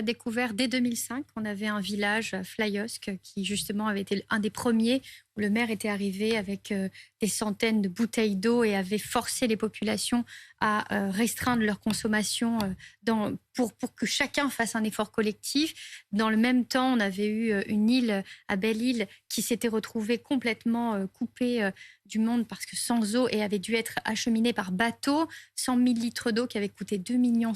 découvert dès 2005 qu'on avait un village, Flyosque, qui justement avait été un des premiers où le maire était arrivé avec des centaines de bouteilles d'eau et avait forcé les populations à restreindre leur consommation pour que chacun fasse un effort collectif. Dans le même temps, on avait eu une île à Belle-Île qui s'était retrouvée complètement coupée du monde parce que sans eau et avait dû être acheminée par bateau, 100 000 litres d'eau qui avait coûté 2,6 millions.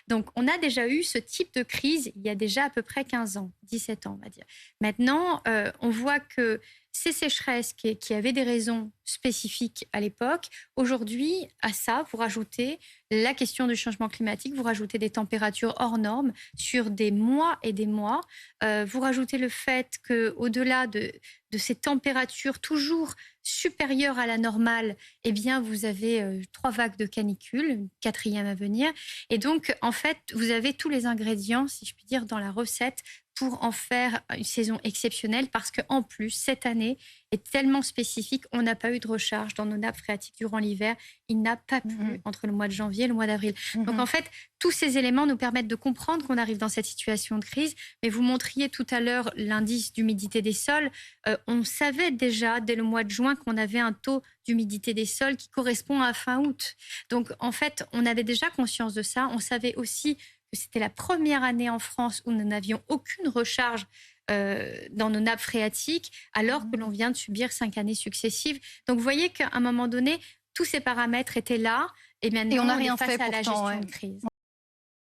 Donc, on a déjà eu ce type de crise il y a déjà à peu près 15 ans, 17 ans, on va dire. Maintenant, on voit que ces sécheresses qui avaient des raisons spécifiques à l'époque, aujourd'hui, à ça, vous rajoutez la question du changement climatique, vous rajoutez des températures hors normes sur des mois et des mois, vous rajoutez le fait qu'au-delà de ces températures toujours supérieures à la normale, eh bien, vous avez 3 vagues de canicule, une 4e à venir. Et donc, en fait, vous avez tous les ingrédients, si je puis dire, dans la recette pour en faire une saison exceptionnelle parce qu'en plus, cette année est tellement spécifique, on n'a pas eu de recharge dans nos nappes phréatiques durant l'hiver. Il n'a pas plu entre le mois de janvier et le mois d'avril. Donc en fait, tous ces éléments nous permettent de comprendre qu'on arrive dans cette situation de crise. Mais vous montriez tout à l'heure l'indice d'humidité des sols. On savait déjà dès le mois de juin qu'on avait un taux d'humidité des sols qui correspond à fin août. Donc en fait, on avait déjà conscience de ça. On savait aussi que c'était la première année en France où nous n'avions aucune recharge dans nos nappes phréatiques, alors que l'on vient de subir 5 années successives. Donc vous voyez qu'à un moment donné, tous ces paramètres étaient là, et maintenant Et on n'a on est rien face fait à la pourtant, gestion ouais. de crise.